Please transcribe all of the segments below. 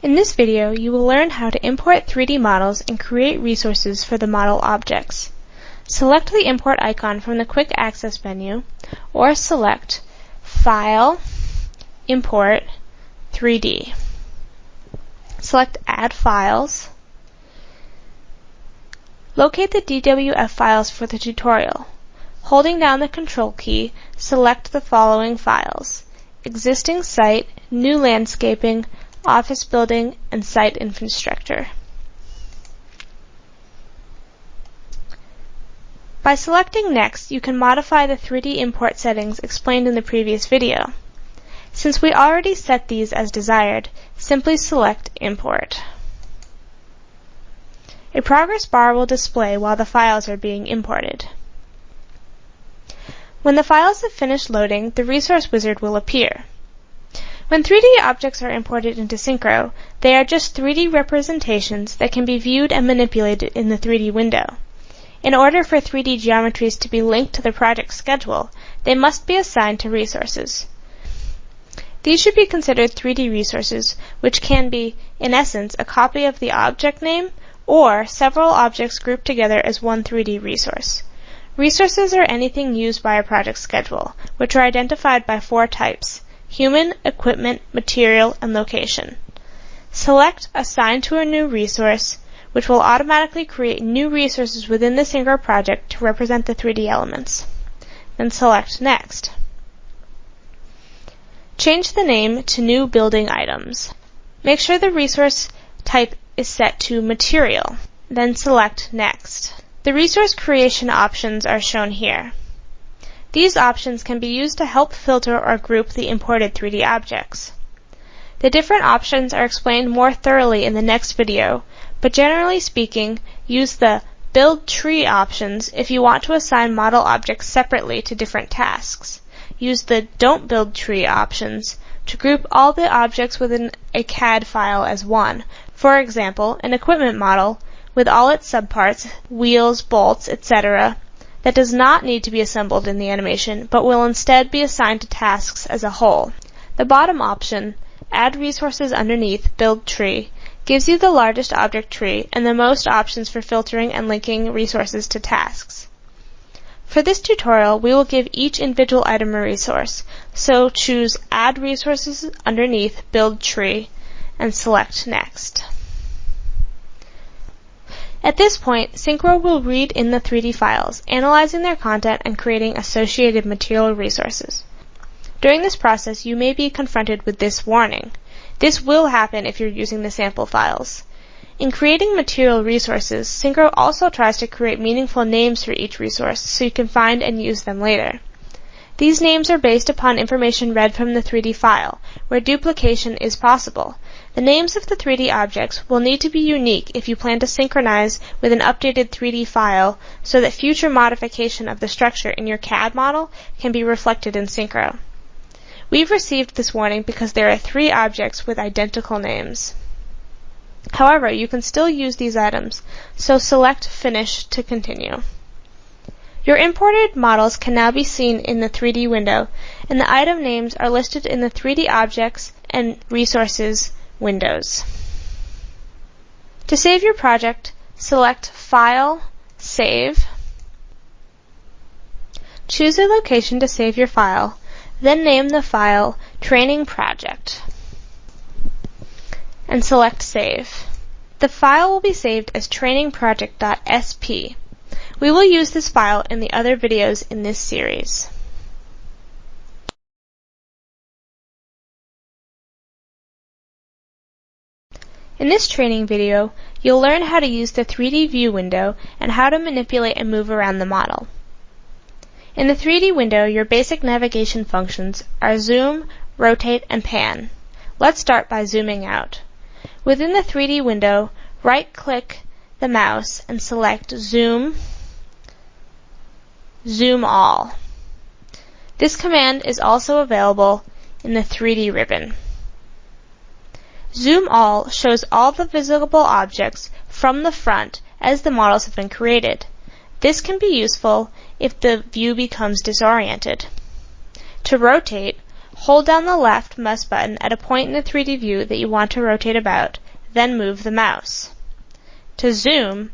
In this video, you will learn how to import 3D models and create resources for the model objects. Select the Import icon from the Quick Access menu, or select File, Import, 3D. Select Add Files. Locate the DWF files for the tutorial. Holding down the Control key, select the following files: Existing Site, New Landscaping, Office Building, and Site Infrastructure. By selecting Next, you can modify the 3D import settings explained in the previous video. Since we already set these as desired, simply select Import. A progress bar will display while the files are being imported. When the files have finished loading, the resource wizard will appear. When 3D objects are imported into Synchro, they are just 3D representations that can be viewed and manipulated in the 3D window. In order for 3D geometries to be linked to the project schedule, they must be assigned to resources. These should be considered 3D resources, which can be, in essence, a copy of the object name, or several objects grouped together as one 3D resource. Resources are anything used by a project schedule, which are identified by 4 types: human, equipment, material, and location. Select Assign to a new resource, which will automatically create new resources within the Synchro project to represent the 3D elements. Then select Next. Change the name to New Building Items. Make sure the resource type is set to Material. Then select Next. The resource creation options are shown here. These options can be used to help filter or group the imported 3D objects. The different options are explained more thoroughly in the next video, but generally speaking, use the Build Tree options if you want to assign model objects separately to different tasks. Use the Don't Build Tree options to group all the objects within a CAD file as one. For example, an equipment model with all its subparts, wheels, bolts, etc., that does not need to be assembled in the animation, but will instead be assigned to tasks as a whole. The bottom option, Add Resources underneath Build Tree, gives you the largest object tree and the most options for filtering and linking resources to tasks. For this tutorial, we will give each individual item a resource, so choose Add Resources underneath Build Tree and select Next. At this point, Synchro will read in the 3D files, analyzing their content and creating associated material resources. During this process, you may be confronted with this warning. This will happen if you're using the sample files. In creating material resources, Synchro also tries to create meaningful names for each resource so you can find and use them later. These names are based upon information read from the 3D file, where duplication is possible. The names of the 3D objects will need to be unique if you plan to synchronize with an updated 3D file so that future modification of the structure in your CAD model can be reflected in Synchro. We've received this warning because there are 3 objects with identical names. However, you can still use these items, so select Finish to continue. Your imported models can now be seen in the 3D window, and the item names are listed in the 3D Objects and Resources windows. To save your project, select File, Save. Choose a location to save your file, then name the file Training Project, and select Save. The file will be saved as trainingproject.sp. We will use this file in the other videos in this series. In this training video, you'll learn how to use the 3D view window and how to manipulate and move around the model. In the 3D window, your basic navigation functions are zoom, rotate, and pan. Let's start by zooming out. Within the 3D window, right-click the mouse and select Zoom, Zoom All. This command is also available in the 3D ribbon. Zoom All shows all the visible objects from the front as the models have been created. This can be useful if the view becomes disoriented. To rotate, Hold down the left mouse button at a point in the 3D view that you want to rotate about, then move the mouse. To zoom,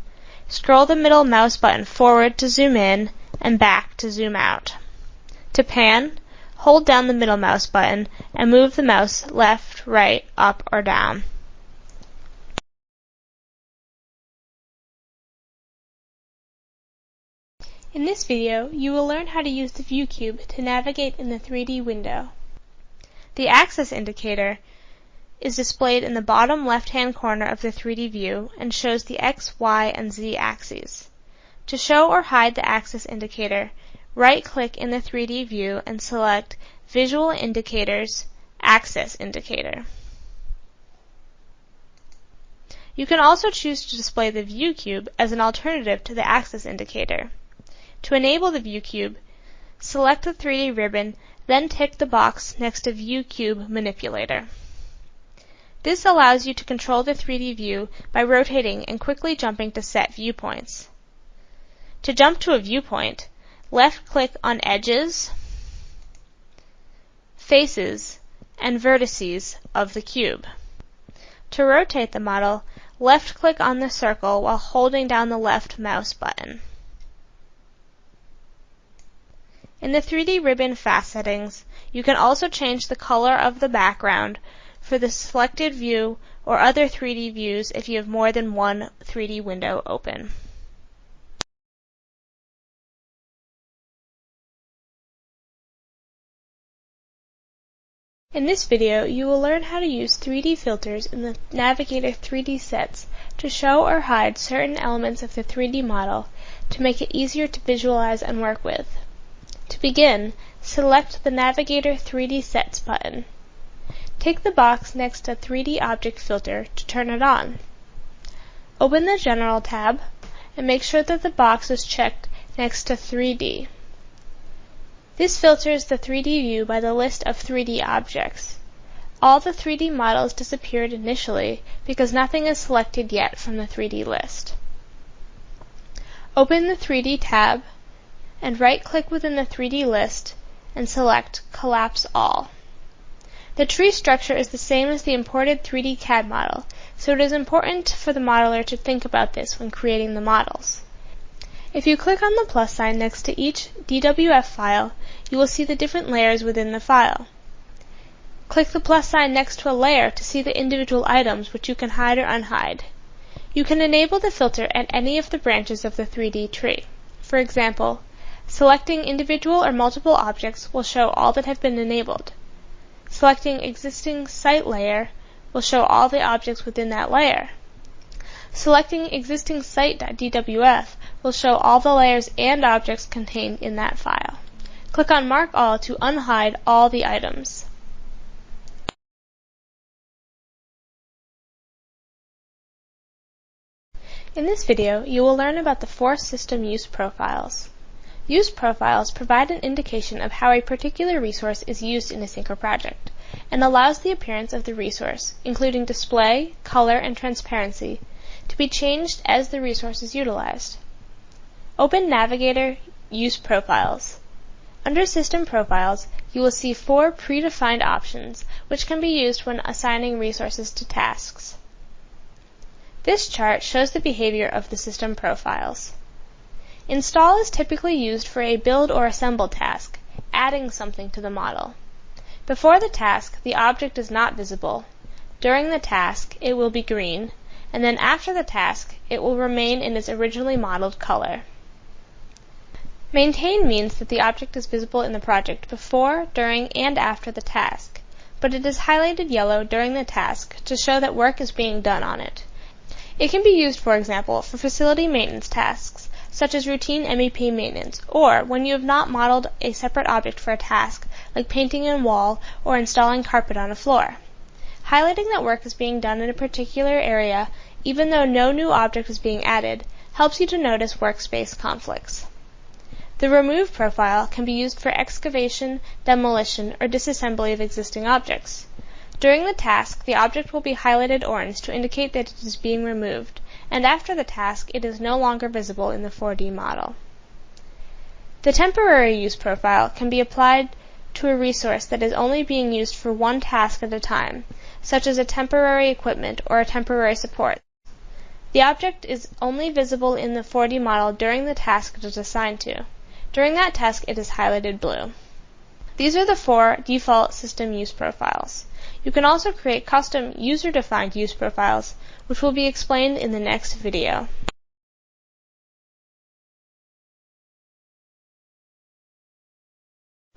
scroll the middle mouse button forward to zoom in and back to zoom out. To pan, hold down the middle mouse button and move the mouse left, right, up, or down. In this video, you will learn how to use the View Cube to navigate in the 3D window. The axis indicator is displayed in the bottom left-hand corner of the 3D view and shows the X, Y, and Z axes. To show or hide the axis indicator, right-click in the 3D view and select Visual Indicators, Axis Indicator. You can also choose to display the View Cube as an alternative to the axis indicator. To enable the View Cube, select the 3D ribbon, then tick the box next to View Cube Manipulator. This allows you to control the 3D view by rotating and quickly jumping to set viewpoints. To jump to a viewpoint, left-click on Edges, Faces, and Vertices of the cube. To rotate the model, left-click on the circle while holding down the left mouse button. In the 3D ribbon fast settings, you can also change the color of the background for the selected view or other 3D views if you have more than one 3D window open. In this video, you will learn how to use 3D filters in the Navigator 3D sets to show or hide certain elements of the 3D model to make it easier to visualize and work with. To begin, select the Navigator 3D Sets button. Tick the box next to 3D Object Filter to turn it on. Open the General tab and make sure that the box is checked next to 3D. This filters the 3D view by the list of 3D objects. All the 3D models disappeared initially because nothing is selected yet from the 3D list. Open the 3D tab and right-click within the 3D list and select Collapse All. The tree structure is the same as the imported 3D CAD model, so it is important for the modeler to think about this when creating the models. If you click on the plus sign next to each DWF file, you will see the different layers within the file. Click the plus sign next to a layer to see the individual items which you can hide or unhide. You can enable the filter at any of the branches of the 3D tree. For example, selecting individual or multiple objects will show all that have been enabled. Selecting Existing Site Layer will show all the objects within that layer. Selecting Existing Site.dwf will show all the layers and objects contained in that file. Click on Mark All to unhide all the items. In this video, you will learn about the 4 system use profiles. Use profiles provide an indication of how a particular resource is used in a Synchro project, and allows the appearance of the resource, including display, color, and transparency, to be changed as the resource is utilized. Open Navigator Use Profiles. Under System Profiles, you will see 4 predefined options, which can be used when assigning resources to tasks. This chart shows the behavior of the system profiles. Install is typically used for a build or assemble task, adding something to the model. Before the task, the object is not visible. During the task, it will be green, and then after the task, it will remain in its originally modeled color. Maintain means that the object is visible in the project before, during, and after the task, but it is highlighted yellow during the task to show that work is being done on it. It can be used, for example, for facility maintenance tasks, such as routine MEP maintenance, or when you have not modeled a separate object for a task, like painting a wall or installing carpet on a floor. Highlighting that work is being done in a particular area, even though no new object is being added, helps you to notice workspace conflicts. The Remove profile can be used for excavation, demolition, or disassembly of existing objects. During the task, the object will be highlighted orange to indicate that it is being removed, and after the task, it is no longer visible in the 4D model. The Temporary Use profile can be applied to a resource that is only being used for one task at a time, such as a temporary equipment or a temporary support. The object is only visible in the 4D model during the task it is assigned to. During that task, it is highlighted blue. These are the 4 default system use profiles. You can also create custom user-defined use profiles, which will be explained in the next video.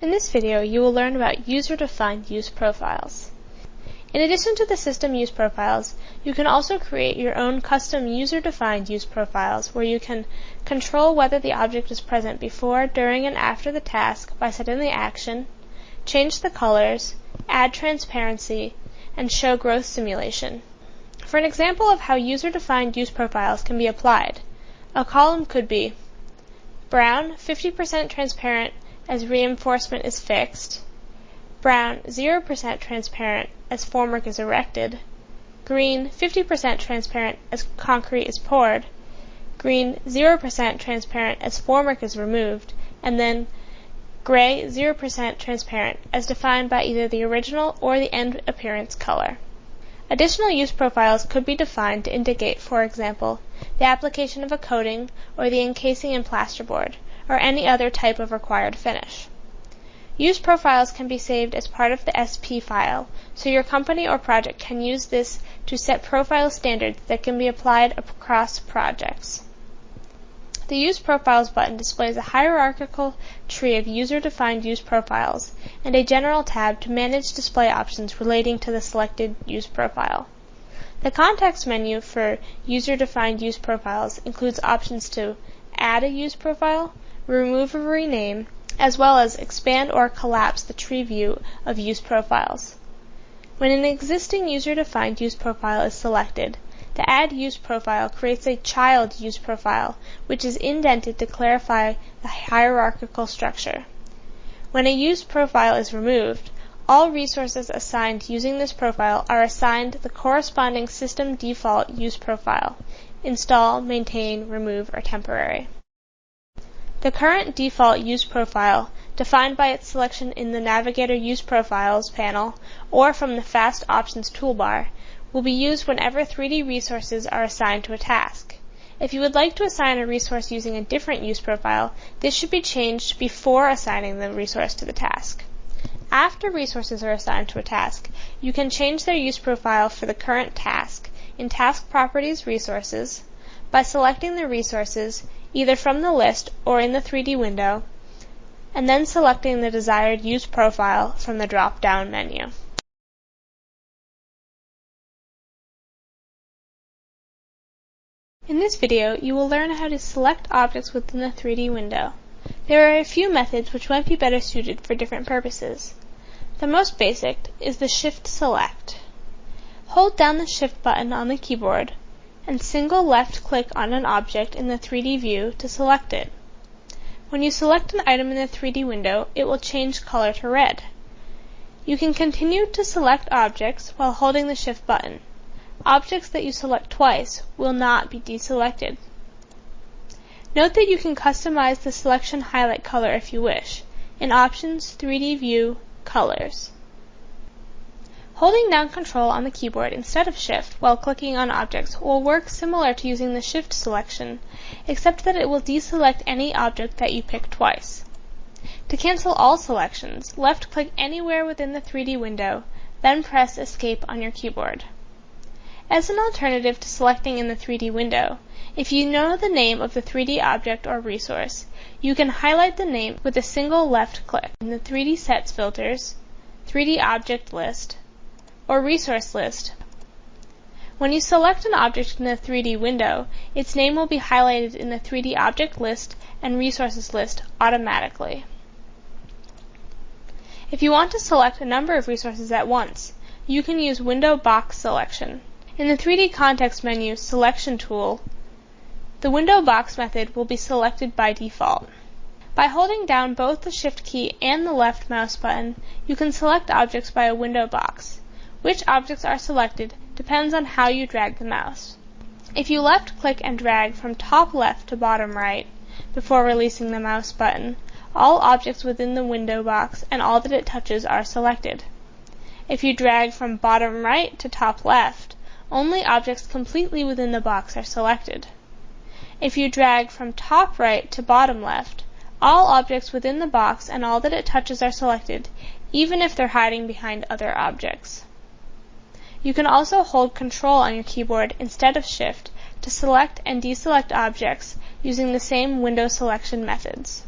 In this video, you will learn about user-defined use profiles. In addition to the system use profiles, you can also create your own custom user-defined use profiles where you can control whether the object is present before, during, and after the task by setting the action, change the colors, add transparency, and show growth simulation. For an example of how user-defined use profiles can be applied, a column could be brown 50% transparent as reinforcement is fixed, brown 0% transparent as formwork is erected, green 50% transparent as concrete is poured, green 0% transparent as formwork is removed, and then gray 0% transparent as defined by either the original or the end appearance color. Additional use profiles could be defined to indicate, for example, the application of a coating or the encasing in plasterboard, or any other type of required finish. Use profiles can be saved as part of the SP file, so your company or project can use this to set profile standards that can be applied across projects. The Use Profiles button displays a hierarchical tree of user-defined use profiles and a general tab to manage display options relating to the selected use profile. The context menu for user-defined use profiles includes options to add a use profile, remove or rename, as well as expand or collapse the tree view of use profiles. When an existing user-defined use profile is selected, the Add Use Profile creates a child use profile, which is indented to clarify the hierarchical structure. When a use profile is removed, all resources assigned using this profile are assigned the corresponding system default use profile: install, maintain, remove, or temporary. The current default use profile, defined by its selection in the Navigator Use Profiles panel or from the Fast Options toolbar, will be used whenever 3D resources are assigned to a task. If you would like to assign a resource using a different use profile, this should be changed before assigning the resource to the task. After resources are assigned to a task, you can change their use profile for the current task in Task Properties Resources by selecting the resources either from the list or in the 3D window, and then selecting the desired use profile from the drop-down menu. In this video, you will learn how to select objects within the 3D window. There are a few methods which might be better suited for different purposes. The most basic is the Shift Select. Hold down the Shift button on the keyboard and single left-click on an object in the 3D view to select it. When you select an item in the 3D window, it will change color to red. You can continue to select objects while holding the Shift button. Objects that you select twice will not be deselected. Note that you can customize the selection highlight color if you wish in Options, 3D View, Colors. Holding down Control on the keyboard instead of Shift while clicking on objects will work similar to using the Shift selection, except that it will deselect any object that you pick twice. To cancel all selections, left-click anywhere within the 3D window, then press Escape on your keyboard. As an alternative to selecting in the 3D window, if you know the name of the 3D object or resource, you can highlight the name with a single left click in the 3D Sets Filters, 3D Object List, or Resource List. When you select an object in the 3D window, its name will be highlighted in the 3D Object List and Resources List automatically. If you want to select a number of resources at once, you can use Window Box Selection. In the 3D Context menu Selection tool, the Window Box method will be selected by default. By holding down both the Shift key and the left mouse button, you can select objects by a window box. Which objects are selected depends on how you drag the mouse. If you left-click and drag from top left to bottom right before releasing the mouse button, all objects within the window box and all that it touches are selected. If you drag from bottom right to top left, only objects completely within the box are selected. If you drag from top right to bottom left, all objects within the box and all that it touches are selected, even if they're hiding behind other objects. You can also hold Control on your keyboard instead of Shift to select and deselect objects using the same window selection methods.